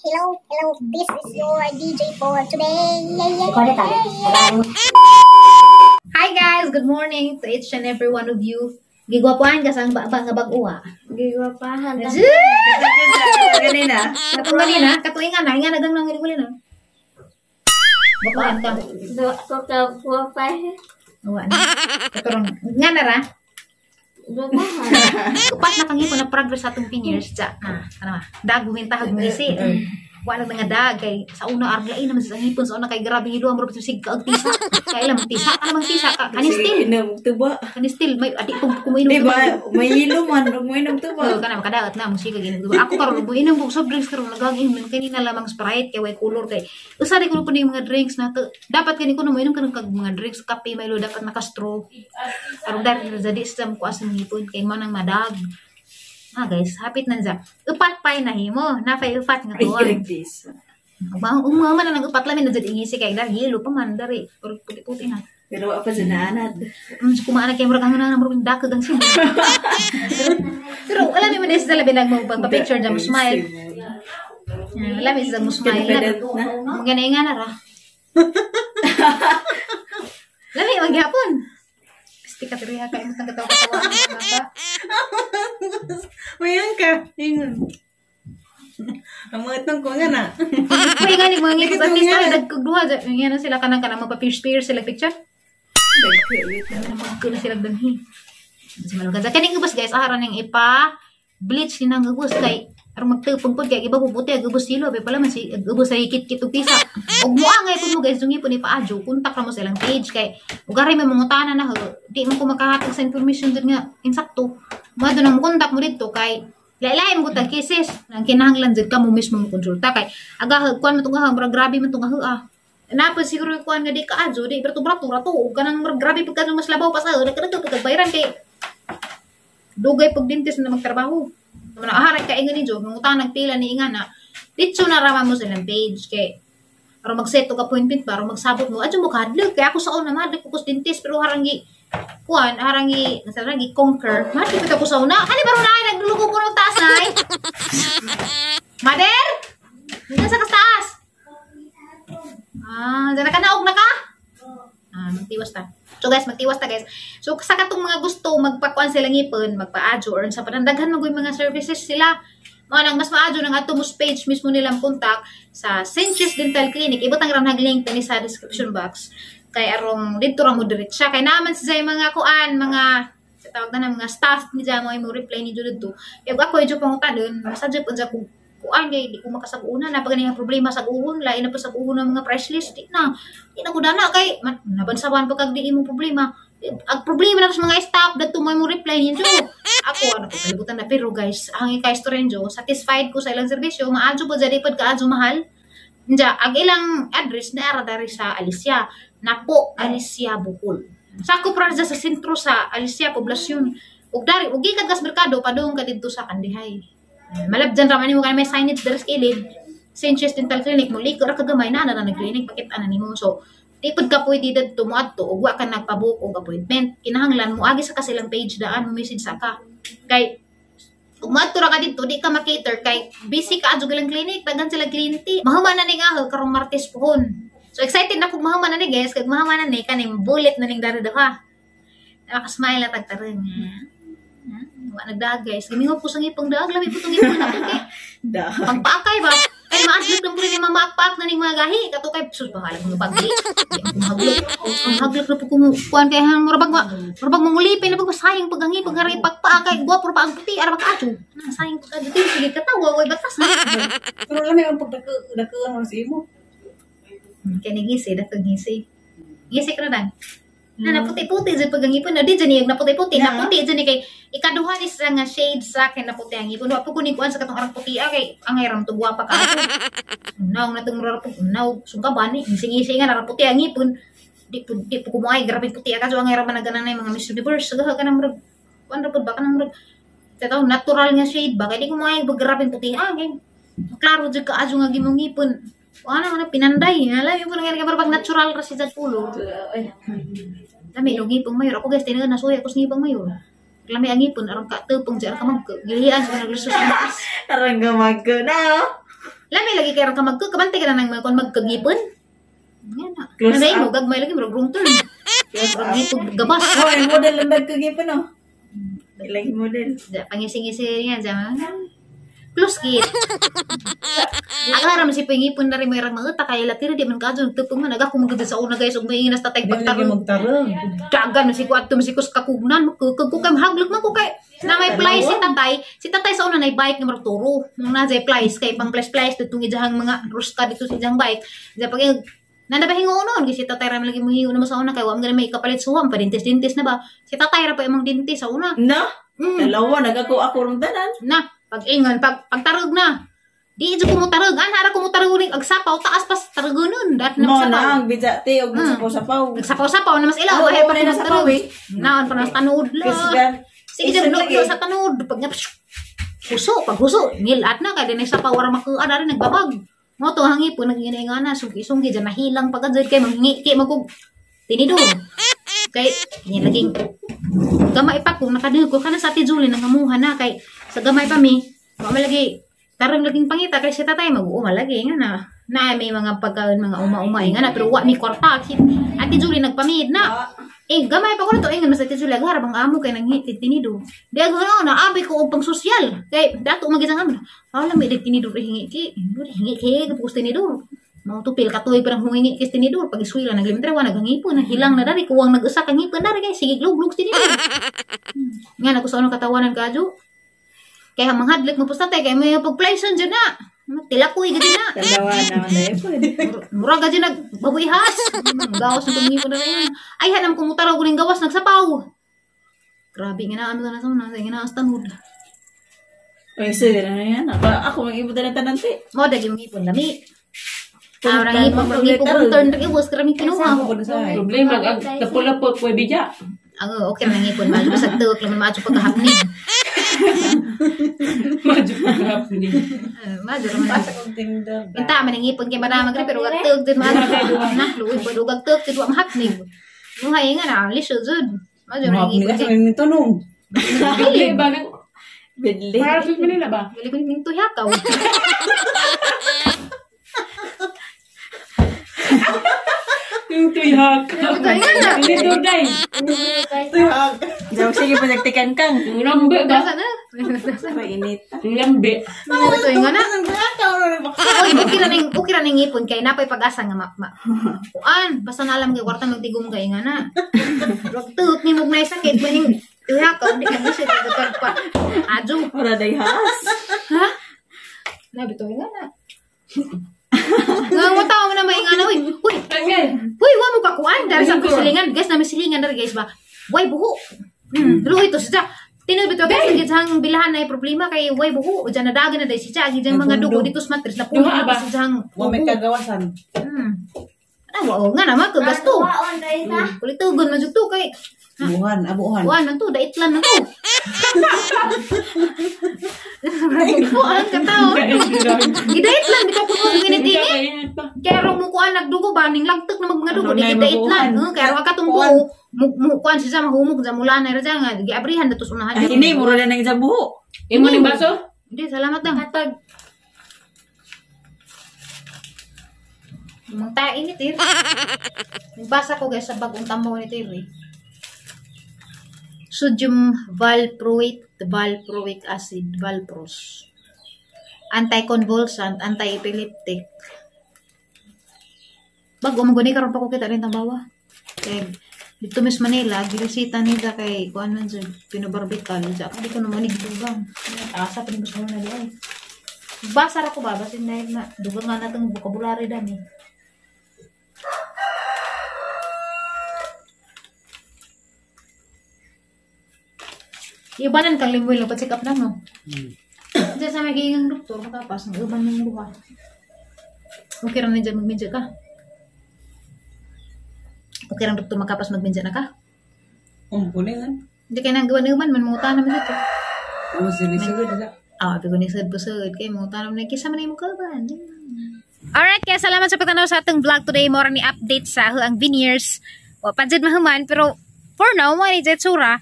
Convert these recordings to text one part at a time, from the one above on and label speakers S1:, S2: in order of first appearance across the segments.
S1: Hello. This is your DJ for today.
S2: Hi guys, good morning to each and every one of you. Gigwapuan ka sang bag-uwa.
S3: Gigwapahan.
S2: Ganina. Katuingan na, nga nagang nang guli na. Bapuan ka.
S3: Ko ka puwapay.
S2: Uwa na. Katurong, nga na ra.
S3: Gigwapahan.
S2: Upat na kangi ko na progress sa itong 10 years. Ano dag, bumintahag mo isi. Wala na nga dag, kay sa una arglain naman sa ngipon, sa una kay grabe hilo, ang marupit sig ka, tisa. Kaya ilang tisa, ano bang tisa ka? Kanistil. Kanistil, may adik kong kuminom.
S4: Diba, may hilo man, uminom to ba?
S2: Oo, kana makadagat na, musika, ganyan. Ako karon buinom ko soft drinks karon nagaging kanina lamang Sprite, kay way color kay. Usari ko po na yung mga drinks na to. Dapat kani ko na mainom kanang mga drinks, kape, Milo, dapat naka-straw. Aron dahil jadi sa ko asang ngipon, kay manang madag. Guys, hapit na dyan. Upat pa'y nahimo. Napay upat nga tuwan. Umama na upat lamin na dyan ingisi kay dahil hilo pa man. Dari, puti-puti na.
S4: Pero apa sa naanad?
S2: Kumaan na kayo marag hanggang na marag dakag ang sino. Pero alam mo din sa labi nagpapicture dyan mo smile. Alam mo sa mo smile. Magana nga na ra. Lami, maghapon. Pasti kateriha kayo matang katawa-katawa ng mata.
S4: Mayan ka. Ingon. Ang mga itong ko nga na.
S2: May nga ni mga ngipos at least na nagkagduha. Yan na sila kanang magpa-pierce sila picture. Magkula sila danhi. Kasi malugan sa kaning gubos guys. Aharan yung ipa-bleach ni nang gubos kay arong magtupong po kaya iba puputi agubos silo. Pero pala man si agubos sa hikit-kit o pisa. Huwag mo angay po mo guys. Yung ipon ipa-adyo. Kontak na mo sa ilang page. Kay ugaray may mangutanan na. Di mo ko makahatag sa information din nga. Insakto. Mga doon ang kontak mo dito kay lain mo tag cases. Ang kinahanglan dyan ka mo mismo mo konsulta. Kay agahag kuhan mo itong ahang. Grabe mo itong ahang. Napad siguro yung kuhan nga di ka-adyo. Di brato-brato. Huwag ka nang grabe pagka mas labaw pa sa nagkarato pagkagbayaran kay dugay pag dentist na magtrabaho. Aharay ka ingan ni Jo, mangutang nagpila ni ingan na dito na raman mo sa ilang page kay para mag-set og appointment para magsabot mo. Adyo mo kadlog kay ako sa una madlog ko dentist pero harangi nasarangi conquer. Madlog ko sa una. Kani baro na ay nagdulugo ko ng taas ay. Mother! Dito sa taas. Dala ka naog na ka? Magtiwas ta. So guys, magtiwas ta guys. So sa katong mga gusto magpakuan sila ngipon, magpa-adjo or sa panandaghan magoy mga services sila. Manang mas maadyo ng atomos page mismo nilang kontak sa Sanchez Dental Clinic. Ibutang ra nag-link tani sa description box. Kay arong dito ra mo diretsa kay naman sa mga kuan, mga tawag na mga staff ni Jamo ay mo reply ni Jud to. Kay ako idyo pangutadon, masadyo pud sa kuan kay di ko makasag-una na pag nga problema sa uhon lain na pa sa uhon ng mga price list di na ko dana kay nabansaban pag di mo problema ang problema na sa mga staff dadto mo reply niyo ako ko kalibutan na pero guys ang kay Storenjo satisfied ko sa ilang serbisyo maadyo po jadi pud kaadyo mahal nja ang ilang address na ara dari sa Alicia Napo Alicia Bukol sako pra sa sentro sa Alicia poblasyon ug dari ug gikan kas merkado padung ka didto sa Kandihay. Malabjan raman mo kay may signage deres kilid Sanchez Dental Clinic mo liko ra kagamay na nag-clinic pakita na nimo so tipod ka pwede didto mo adto ug wa ka nagpa-book og appointment kinahanglan mo agi sa kasilang page daan mo message sa ka kay ug madto ra ka didto di ka makater kay busy ka adto galang clinic daghan sila kliyente mahuman na ni nga karong Martes pohon so excited na kog mahuman na ni guys kag mahuman na ni kaning bullet na ning dari ha nakasmile na tagtareng nagdag guys gimingaw po sa ngipong dag labi po itong ngipong na po kay pagpaakay ba kaya maadlok lang po rin yung mamaakpaak na ning mga gahi kato kay sus pangalag mga bagli ang haglok na po kung kuhan kaya marabag mangulipin na sayang pagangi pagharay pagpaakay guwapo pa ang puti ara makaadyo sayang pagkadyo sige katawa way batas na
S4: Pero alam yung pagdaka ang simo.
S2: kaya nagisi gisi ka na dan na naputi-puti dyan pag ang ipon na di dyan yung naputi-puti naputi dyan kay ikaduha ni sa nga shade sa akin naputi ang ipon wapo ko ni kuan sa katong arang puti kay ang iram to guwapa ka ako naw na itong rarapok naw sungka bani ising-ising nga naraputi ang ipon di po kumay grabe puti ka so ang iram managanan na yung mga Miss Universe sagaha ka ng murag kuan rapod ba ka ng murag tataw natural nga shade ba kaya di kumay grabe puti kay klaro dyan ka adyo nga gimong ipon ano pinanday alam mo po nga pag natural kasi dyan pulo lami yung ngipong mayor. Ako guys, tinaga nasuya ko sa ngipong mayor. Lami ang ngipon, arang katupong dyan ka mag-gilihan sa naglusos ng taas.
S4: Arang gamag ko na.
S2: Lami lagi kaya ka magkakabantay ka na ng mga kon magkagipon. Yan na.
S4: Close
S2: Nanay
S4: up.
S2: mo, gagmay lagi, marag-wrong turn. Kaya marag-gipon, gabas.
S4: Oh, yung model ang nagkagipon, no? Lagi model.
S2: Pangising-ising nga dyan. Close git. Akala man si pangipon na rin may mga utak kaya lati di man kadyo nagtupong man aga kumagad sa una guys ug may inas tatay
S4: Hindi lagi
S2: pagtarong.
S4: magtarong.
S2: Dagan si kuat si kus kakugnan ko kay mahaglok man ko kay na may place si tatay sa una nay bike nga marturo mong na jay place kay pang place tutong ijahang mga ruska dito sa ijang bike ja pag nanda ba hingonon si tatay ra lagi mohiyo na sa una kay wa man may kapalit suwam pa dintis na ba si tatay ra pa imong dintis sa una
S4: Na? Dalawa, nagako ako ng tanan.
S2: na pag-ingon pagtarog na di jo kumutarog anara kumutarog ning agsapaw taas pas tarugonon dat na
S4: Mo
S2: sapaw
S4: na, ang bidya te, og sapaw-sapaw.
S2: nagsapaw-sapaw na mas ilaw
S4: Oo,
S2: wahay pa
S4: wala na
S2: sa
S4: sapaw,
S2: tarog
S4: eh.
S2: naon pa nas tanud
S4: Kisgan.
S2: sige
S4: Isang
S2: jud
S4: lagi.
S2: no sa tanud pag pag huso ngilat na kay dinay sapaw wara makuan ari nagbabag mo to hangipon nagingana sugi-sugi dyan nahilang pagad kay manghingi kay magug tinidor kay yan laging gamay pa ko nakadug ko kana sa ati Julie nangamuha na kay sa gamay pa mi wa malagi tarong laging pangita kay si tatay mag-uuma lagi nga na may mga pagkaon mga uma-uma nga na pero wa mi kwarta ati Julie nagpamid na gamay pa ko na to ingon mas ati Julie agharap ang amo kay nang tinido di agho na abi ko og pang sosyal kay dato magisang amo wala mi dig tinido hingi ki hingi ki pagos tinidor mau tupil katuy parang humingi kis tinidor pag iswila naglimentre wa naghangipon nahilang na dari kuwang nag-usa kang ngipon dari kay sige glug tinidor nga na ko sa ano katawanan kadyo kaya manghadlik mo pusta kay may pagplayson dyan na tilakoy gadi na
S4: Kalawa naman na pwede.
S2: murag gadi nagbabuyhas gawas ng pangipon na rin ay hanam kumutaraw ko ning gawas nagsapaw grabe nga na ano na sa una nga na ang tanod
S4: Ay, sige na yan. Ako mag-ibot na ng tanan te.
S2: mo dagi mong ipon dami
S4: Punta
S2: orang ipon
S4: mo,
S2: pag ipon
S4: letter.
S2: turn dagi was karami kinuha
S4: Ako na sa
S3: Problema,
S5: Tapula po, pwede bija.
S2: ang okay na ngipon mal basag tuok laman maacho pagkahapni
S5: Medyo pagkahapon.
S2: madyo raman
S4: Basta kong tinda.
S2: Minta man ang ipon kay madamag rin pero gagtug din mga na luwi pa do gagtug kay duwa mahapnig. Muhay nga na lisod jud. Madyo na
S4: Mahapni
S2: ipon
S4: ka sa
S2: kay
S4: may tunong.
S5: Bili ba?
S4: Bidli.
S5: Para sa Manila ba?
S2: gali ko ning tuyakaw.
S5: Yung tuyhak. Tinidor day.
S4: Diyaw, sige pa nagtikan kang.
S5: Yung lambe ba?
S2: Dasa na.
S4: Mainit.
S5: Yung lambe.
S2: Ano to nga na?
S4: Ano
S2: Oy, okay ra ning ipon kay napay pag-asa nga kuan basta na alam kay kwarta magtigom kay nga na. Ragtut ni mug nay sakit maning tuyakaw di ka siya dagdag pa. Adjo.
S4: Para dayhas.
S2: Ha? Nabi to nga na. Nga mo tao mo na maingana uy. Uy,
S5: Okay.
S2: uy, wa mo kakuan dari sa silingan. Guys, na may silingan dari guys ba. Way buho. Pero ito siya. Tinoy bito guys, gitsang bilahan na problema kay way buho. Diyan na dagan na dai siya gitsang mga dugo dito sa mattress na puno
S5: Duha ba?
S2: na siya.
S4: Wa may kagawasan.
S2: Ano nga naman to gasto.
S3: Waon dahil na.
S2: Kulitugon man jud to kay
S4: Abuhan, abuhan.
S2: kuan man to daitlan na to. Kuan ka tao. Gidaitlan bitaw ko mo giniti.
S5: Kakainit pa.
S2: Kaya ro mo kuan nagdugo ba ning lagtek na mga dugo
S4: Ano na
S2: di
S4: yung
S2: daitlan.
S4: mabuhan?
S2: Kaya ro katong
S4: Kuan.
S2: buo kuan siya mahumog sa mula na ra nga giabrihan datos unahan.
S4: Ay, hindi, mura na ng isang buho.
S5: Imo ning baso?
S2: Hindi salamat lang.
S3: Katag.
S2: Mang tae init eh. Nagbasa ko guys sa bagong tambaw nito eh. Sodium valproic acid, valpros. Anticonvulsant, anti-epileptic. Bago mo gani karon pa ko kita rin tambawa. Kay dito Miss Manila, gilisita nila kay kuan man jud pinobarbikal. Di ko naman igdugang. Asa pa ni gusto na diay. Basa ra ko ba basin dahil na dugang nga natong vocabulary dami. Ibanan kang limboy lang pa-check up na no. Diyan sa magiging doktor makapas ng uban ng buha. Okay lang na dyan magmedya ka. Okay lang doktor makapas magmedya na ka.
S4: Umpunin.
S2: Hindi kayo nang gawa ng uban man mungutan naman dito.
S4: Ang sinisugod na.
S2: Abi ko ni sad kay mungutan naman kisa man mo ka ba. Alright, kaya salamat sa pagtanaw sa ating vlog today. More ni update sa ang veneers. O panjad mahuman pero for now mo ni Jetsura.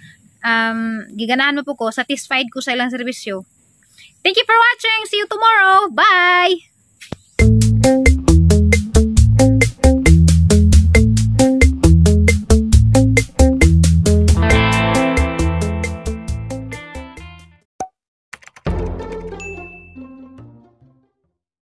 S2: Giganahan mo po ko, satisfied ko sa ilang serbisyo. Thank you for watching. See you tomorrow. Bye!